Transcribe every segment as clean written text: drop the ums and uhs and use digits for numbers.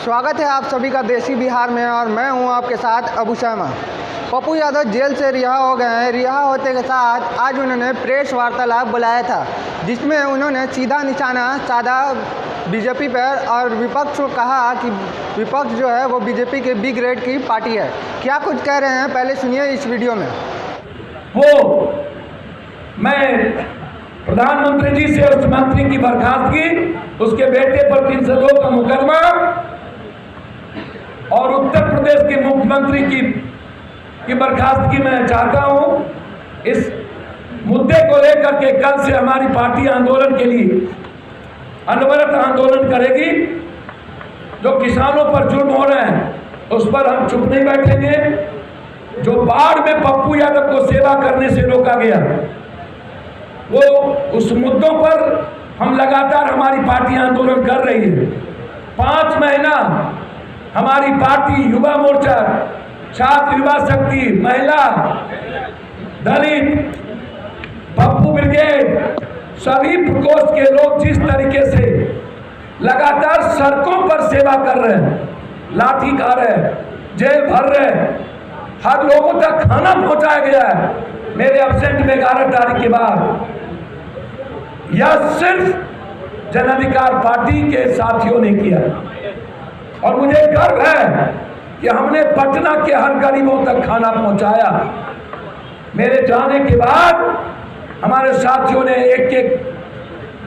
स्वागत है आप सभी का देसी बिहार में और मैं हूं आपके साथ अबू शर्मा। पप्पू यादव जेल से रिहा हो गए हैं। रिहा होते के साथ आज उन्होंने प्रेस वार्तालाप बुलाया था, जिसमें उन्होंने सीधा निशाना साधा बीजेपी पर और विपक्ष को कहा कि विपक्ष जो है वो बीजेपी के बी ग्रेड की पार्टी है। क्या कुछ कह रहे हैं, पहले सुनिए इस वीडियो में। मैं प्रधानमंत्री जी से उस मंत्री की बर्खास्तगी, उसके बेटे पर 302 का मुकदमा और उत्तर प्रदेश के मुख्यमंत्री की बर्खास्तगी मैं चाहता हूं। इस मुद्दे को लेकर के कल से हमारी पार्टी आंदोलन के लिए अनवरत आंदोलन करेगी। जो किसानों पर जुर्म हो रहे हैं उस पर हम चुप नहीं बैठेंगे। जो बाढ़ में पप्पू यादव को सेवा करने से रोका गया, वो उस मुद्दों पर हम लगातार हमारी पार्टी आंदोलन कर रही है। 5 महीना हमारी पार्टी युवा मोर्चा, छात्र युवा शक्ति, महिला, दलित, पप्पू ब्रिगेड, सभी प्रकोष्ठ के लोग जिस तरीके से लगातार सड़कों पर सेवा कर रहे हैं, लाठी खा रहे हैं, जेल भर रहे हैं, हर लोगों तक खाना पहुंचाया गया है मेरे एब्सेंट में 11 तारीख के बाद। यह सिर्फ जन अधिकार पार्टी के साथियों ने किया और मुझे गर्व है कि हमने पटना के हर गरीबों तक खाना पहुंचाया। मेरे जाने के बाद हमारे साथियों ने एक एक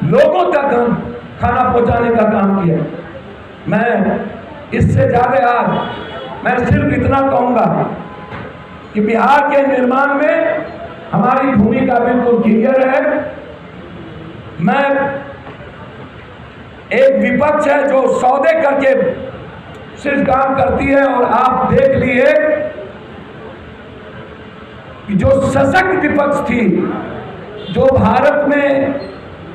लोगों तक खाना पहुंचाने का काम किया। मैं इससे ज्यादा आज मैं सिर्फ इतना कहूंगा कि बिहार के निर्माण में हमारी भूमिका बिल्कुल क्लियर है। मैं एक विपक्ष है जो सौदे करके सिर्फ काम करती है, और आप देख लिए कि जो सशक्त विपक्ष थी, जो भारत में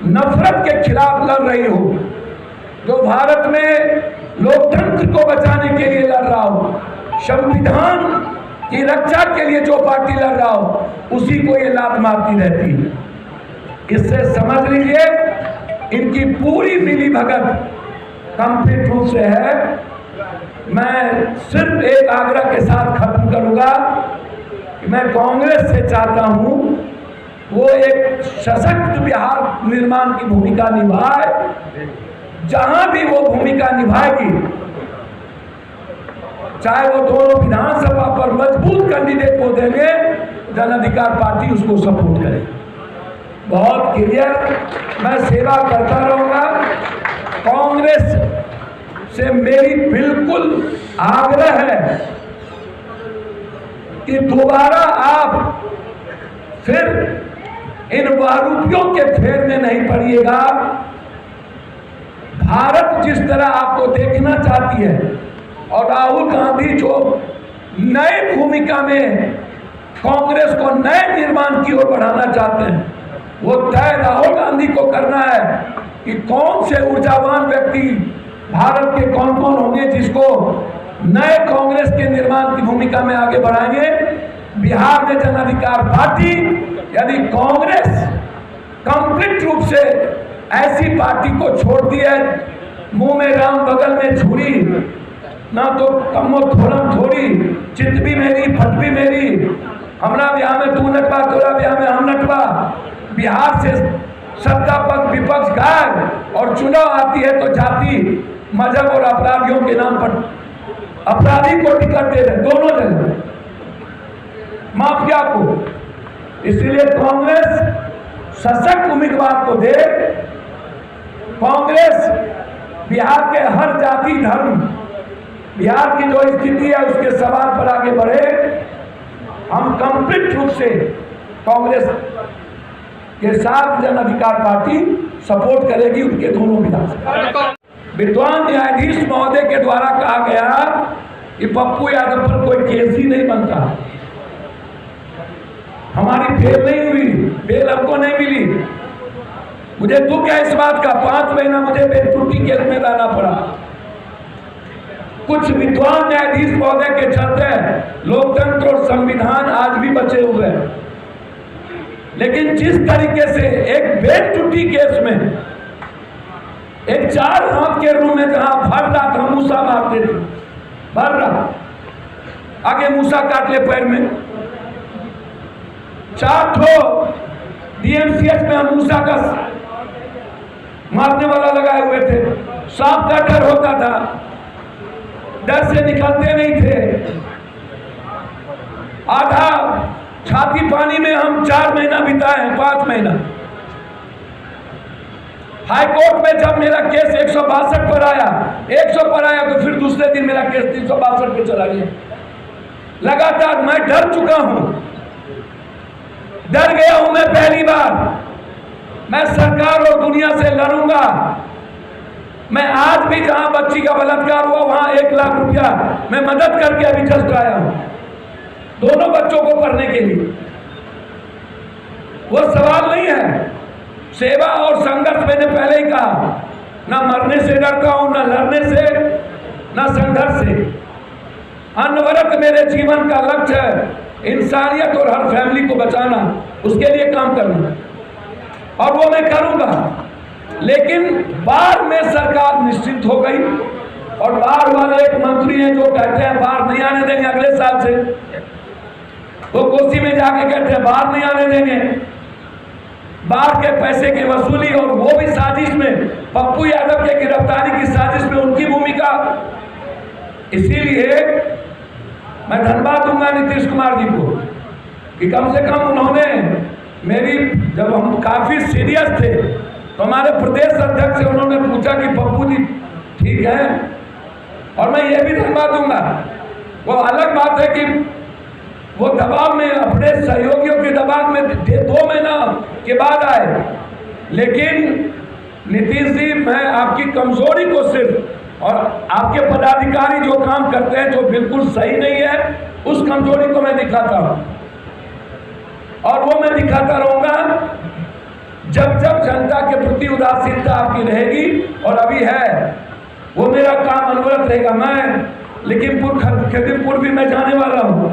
नफरत के खिलाफ लड़ रही हो, जो भारत में लोकतंत्र को बचाने के लिए लड़ रहा हो, संविधान की रक्षा के लिए जो पार्टी लड़ रहा हो, उसी को ये लात मारती रहती है। इससे समझ लीजिए इनकी पूरी मिली भगत कंप्लीट रूप से है। मैं सिर्फ एक आग्रह के साथ खत्म करूंगा कि मैं कांग्रेस से चाहता हूं वो एक सशक्त बिहार निर्माण की भूमिका निभाए। जहां भी वो भूमिका निभाएगी, चाहे वो दोनों विधानसभा पर मजबूत कैंडिडेट को देंगे, जन अधिकार पार्टी उसको सपोर्ट करे। बहुत क्लियर, मैं सेवा करता रहूंगा। कांग्रेस से मेरी बिल्कुल आग्रह है कि दोबारा आप फिर इन बहरूपियों के फेर में नहीं पड़िएगा। भारत जिस तरह आपको देखना चाहती है और राहुल गांधी जो नई भूमिका में कांग्रेस को नए निर्माण की ओर बढ़ाना चाहते हैं, वो तय राहुल गांधी को करना है कि कौन से ऊर्जावान व्यक्ति भारत के कौन कौन होंगे जिसको नए कांग्रेस के निर्माण की भूमिका में आगे बढ़ाएंगे। बिहार में जन अधिकार पार्टी यदि कांग्रेस कंप्लीट रूप से ऐसी पार्टी को छोड़ती है, मुंह में राम बगल में छुरी, ना तो कमो थोड़म थोड़ी, चित भी मेरी फट भी मेरी, हमारा ब्याह में तू नटवा, तोरा ब्याह में हम नटवा। बिहार से सत्ता पक्ष विपक्ष गायब और चुनाव आती है तो जाति, मजहब और अपराधियों के नाम पर अपराधी को टिकट दे रहे, दोनों जगह माफिया को। इसलिए कांग्रेस सशक्त उम्मीदवार को दे। कांग्रेस बिहार के हर जाति धर्म, बिहार की जो स्थिति है उसके सवाल पर आगे बढ़े। हम कंप्लीट रूप से कांग्रेस के साथ जन अधिकार पार्टी सपोर्ट करेगी उनके दोनों विधानसभा। विद्वान न्यायाधीश महोदय के द्वारा कहा गया कि पप्पू यादव पर कोई केस ही नहीं बनता। हमारी बेल नहीं हुई, बेल हमको नहीं मिली। मुझे दुख है इस बात का। 5 महीना मुझे बेल त्रुटि केस में रहना पड़ा। कुछ विद्वान न्यायाधीश महोदय के चलते लोकतंत्र और संविधान आज भी बचे हुए हैं। लेकिन जिस तरीके से एक बेल त्रुटि केस में एक 4 हाथ के रूम में जहां भर रहा था, मूसा मारते थे, भर रहा, आगे मूसा काट ले पैर में। 4 ठो डीएमसीएच में मूसा का मारने वाला लगाए हुए थे। सांप का डर होता था, डर से निकलते नहीं थे। आधा छाती पानी में हम 4 महीना बिताए हैं, 5 महीना। हाई कोर्ट में जब मेरा केस 162 पर आया, 100 पर आया, तो फिर दूसरे दिन मेरा केस 362 पे चला गया। लगातार मैं डर चुका हूं, डर गया हूं मैं पहली बार। मैं सरकार और दुनिया से लड़ूंगा। मैं आज भी जहां बच्ची का बलात्कार हुआ वहां 1 लाख रुपया मैं मदद करके अभी जस्ट आया हूं, दोनों बच्चों को पढ़ने के लिए। वो सवाल नहीं है। सेवा और संघर्ष मैंने पहले ही कहा, ना मरने से डरता हूं, ना लड़ने से, ना संघर्ष से। अनवरत मेरे जीवन का लक्ष्य है इंसानियत और हर फैमिली को बचाना, उसके लिए काम करना, और वो मैं करूंगा। लेकिन बाढ़ में सरकार निश्चिंत हो गई, और बाढ़ वाले एक मंत्री हैं जो कहते हैं बाढ़ नहीं आने देंगे अगले साल से। वो कोसी में जाके कहते हैं बाढ़ नहीं आने देंगे। बाढ़ के पैसे की वसूली, और वो भी साजिश में, पप्पू यादव के गिरफ्तारी की साजिश में उनकी भूमिका। इसीलिए मैं धन्यवाद दूंगा नीतीश कुमार जी को कि कम से कम उन्होंने मेरी, जब हम काफी सीरियस थे तो हमारे प्रदेश अध्यक्ष से उन्होंने पूछा कि पप्पू जी ठीक है। और मैं ये भी धन्यवाद दूंगा, वो अलग बात है कि वो दबाव में, अपने सहयोगियों के दबाव में 2 महीना के बाद आए, लेकिन नीतीश जी मैं आपकी कमजोरी को सिर्फ, और आपके पदाधिकारी जो काम करते हैं जो बिल्कुल सही नहीं है, उस कमजोरी को मैं दिखाता हूं, और वो मैं दिखाता रहूंगा जब जब जनता के प्रति उदासीनता आपकी रहेगी, और अभी है, वो मेरा काम अनवरत रहेगा। मैं लखीमपुर खदीमपुर भी मैं जाने वाला हूँ।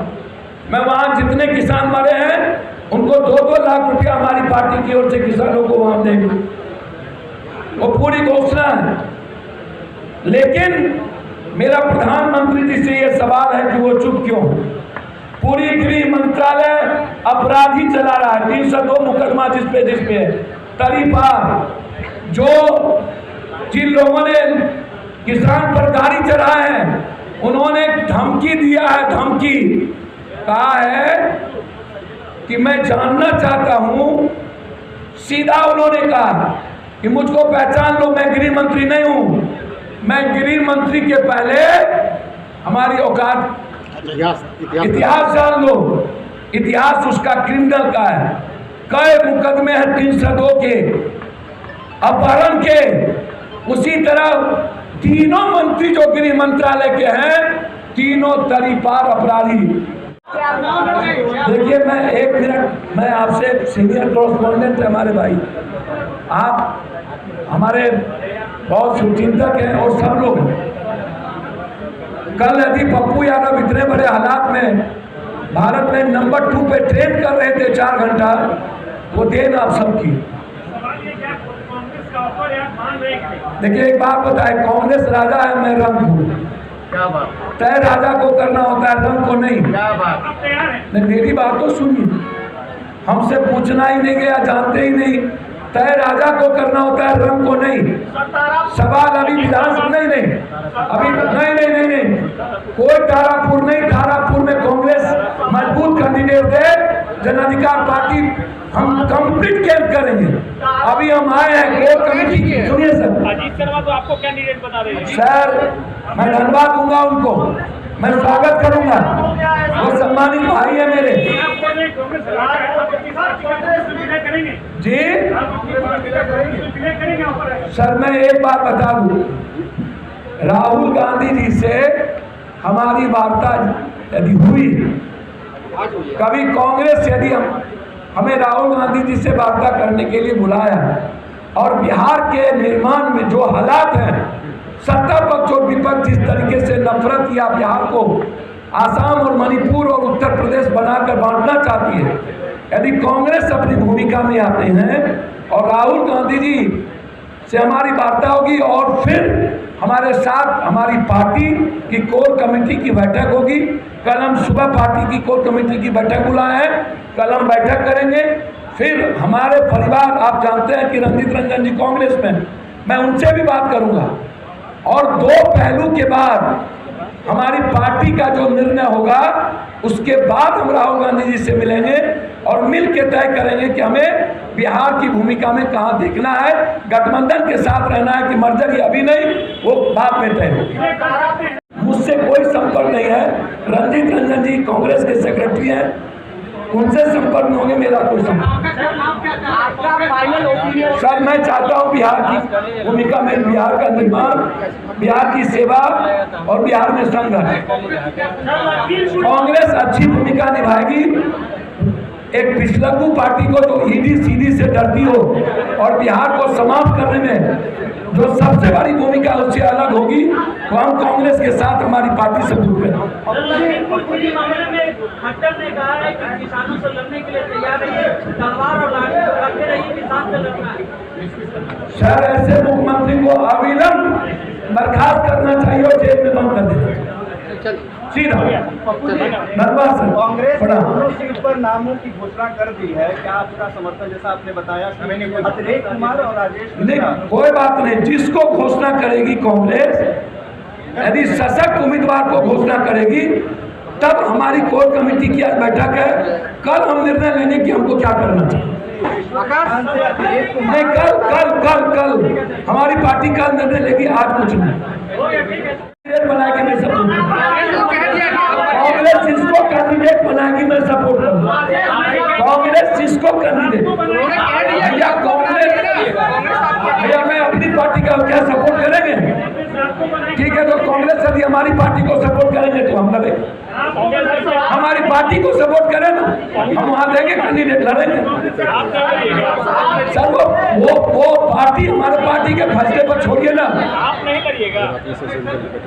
मैं वहाँ जितने किसान मरे हैं उनको 2-2 लाख रुपया हमारी पार्टी की ओर से किसानों को वहाँ देंगे, वो पूरी घोषणा है। लेकिन मेरा प्रधानमंत्री जी से ये सवाल है कि वो चुप क्यों? पूरी गृह मंत्रालय अपराधी चला रहा है, 302 मुकदमा जिस पे है। तरीपार जो जिन लोगों ने किसान पर गाड़ी चढ़ाए हैं, उन्होंने धमकी दिया है, धमकी कहा है कि मैं जानना चाहता हूं, सीधा उन्होंने कहा कि मुझको पहचान लो, मैं गृह मंत्री नहीं हूं। मैं गृह मंत्री के पहले हमारी औकात, इतिहास जान लो, इतिहास उसका क्रिमिनल का है। कई मुकदमे हैं 302 के, अपहरण के। उसी तरह तीनों मंत्री जो गृह मंत्रालय के हैं, तीनों तरीपार अपराधी। देखिए मैं 1 मिनट, मैं आपसे सीनियर कॉरेस्पॉन्डेंट है हमारे भाई, आप हमारे बहुत शुभचिंतक हैं और सब लोग हैं। कल यदि पप्पू यादव इतने बड़े हालात में भारत में नंबर 2 पे ट्रेन कर रहे थे 4 घंटा, वो देन आप सबकी। देखिए एक बात बताए, कांग्रेस राजा है, मैं रंग हूँ। तय राजा को करना होता है, रंग को नहीं। नहीं, मेरी बात तो सुनिए, हमसे पूछना ही नहीं गया, जानते ही नहीं। तय राजा को करना होता है, रंग को नहीं। सवाल अभी विधानसभा नहीं, अभी नहीं, कोई तारापुर नहीं। तारापुर में कांग्रेस मजबूत कैंडिडेट है, जन अधिकार पार्टी हम कंप्लीट कैंप करेंगे। अभी हम आए हैं कोर कमेटी, सुनिए सर। अजीत शर्मा तो आपको कैंडिडेट बता रहे हैं सर, मैं धन्यवाद दूंगा उनको, मैं स्वागत करूंगा, वो सम्मानित भाई है मेरे जी। सर मैं एक बात बता दूं, राहुल गांधी जी से हमारी वार्ता यदि हुई, कभी कांग्रेस यदि हमें राहुल गांधी जी से वार्ता करने के लिए बुलाया, और बिहार के निर्माण में जो हालात हैं, सत्ता पक्ष और विपक्ष जिस तरीके से नफरत या बिहार को आसाम और मणिपुर और उत्तर प्रदेश बनाकर बांटना चाहती है, यदि कांग्रेस अपनी भूमिका में आते हैं और राहुल गांधी जी से हमारी वार्ता होगी और फिर हमारे साथ हमारी पार्टी की कोर कमेटी की बैठक होगी। कल हम सुबह पार्टी की कोर कमेटी की बैठक बुलाए हैं, कल हम बैठक करेंगे। फिर हमारे परिवार, आप जानते हैं कि रंजीत रंजन जी कांग्रेस में, मैं उनसे भी बात करूंगा और 2 पहलू के बाद हमारी पार्टी का जो निर्णय होगा उसके बाद हम राहुल गांधी जी से मिलेंगे और मिल के तय करेंगे कि हमें बिहार की भूमिका में कहाँ देखना है, गठबंधन के साथ रहना है कि मर्जर, अभी नहीं, वो बाद में तय होगी। मुझसे कोई संपर्क नहीं है। रंजीत रंजन जी कांग्रेस के सेक्रेटरी हैं, उनसे संपर्क में होंगे, मेरा कोई संपर्क। सर मैं चाहता हूँ बिहार की भूमिका में, बिहार का निर्माण, बिहार की सेवा और बिहार में संघर्ष। कांग्रेस अच्छी भूमिका निभाएगी। एक पिछलग्गू पार्टी को जो ईडी सीडी से डरती हो और बिहार को समाप्त करने में जो सबसे बड़ी भूमिका उससे अलग होगी, तो हम कांग्रेस के साथ हमारी पार्टी से जुड़ गए। मामले में खट्टर ने कहा है कि किसानों से लड़ने के लिए तैयार रहिए, तलवार और लाठी को रखे रहिए, किसान से लड़ना है। सर ऐसे मुख्यमंत्री को अविलंब बर्खास्त करना चाहिए और जेल में बंद कर देना सीधा। कांग्रेस ने दोनों सीट पर नामों की घोषणा कर दी है, क्या आपका समर्थन, जैसा आपने बताया अतिरेक कुमार और राजेश? नहीं, कोई बात नहीं, जिसको घोषणा करेगी कांग्रेस, यदि सशक्त उम्मीदवार को घोषणा करेगी तब हमारी कोर कमेटी की आज बैठक है, कल हम निर्णय लेंगे कि हमको क्या करना चाहिए। नहीं, कल हमारी पार्टी का निर्णय लेगी, आज कुछ नहीं। बना के मैं सपोर्ट कांग्रेस जिसको कैंडिडेट बनाएगी मैं सपोर्ट करूंगा। कांग्रेस जिसको कैंडिडेट भैया, कांग्रेस भैया, मैं अपनी पार्टी का क्या सपोर्ट करेंगे? ठीक है, तो कांग्रेस यदि हमारी पार्टी को सपोर्ट करेंगे तो हम लड़ेंगे, हमारी पार्टी को सपोर्ट करें ना, हम वहां देंगे कैंडिडेट लड़ेंगे। सर वो पार्टी, हमारे पार्टी के फैसले पर छोड़िए ना, आप नहीं करिएगा।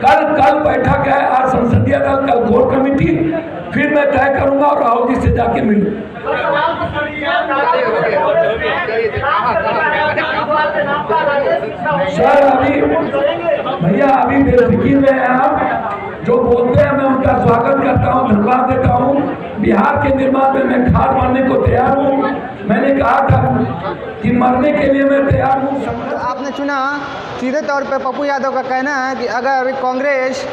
कल बैठक है, आज संसदीय दल, कल कोर कमेटी, फिर मैं तय करूंगा और राहुल जी से जाके मिलूं। सर अभी भैया अभी बेफिक्र में हैं आप, जो बोलते हैं मैं उनका स्वागत करता हूं, धन्यवाद देता हूं। बिहार के निर्माण में मैं खाद मारने को तैयार हूं। मैंने कहा था कि मरने के लिए मैं तैयार हूं। तो आपने सुना, सीधे तौर पे पप्पू यादव का कहना है कि अगर कांग्रेस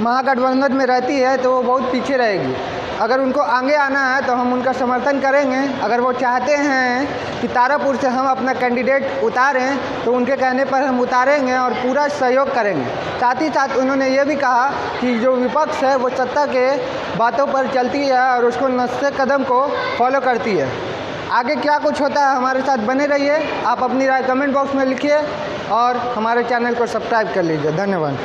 महागठबंधन में रहती है तो वो बहुत पीछे रहेगी। अगर उनको आगे आना है तो हम उनका समर्थन करेंगे। अगर वो चाहते हैं कि तारापुर से हम अपना कैंडिडेट उतारें तो उनके कहने पर हम उतारेंगे और पूरा सहयोग करेंगे। साथ ही साथ उन्होंने ये भी कहा कि जो विपक्ष है वो सत्ता के बातों पर चलती है और उसको नस्ते कदम को फॉलो करती है। आगे क्या कुछ होता है हमारे साथ बने रहिए। आप अपनी राय कमेंट बॉक्स में लिखिए और हमारे चैनल को सब्सक्राइब कर लीजिए। धन्यवाद।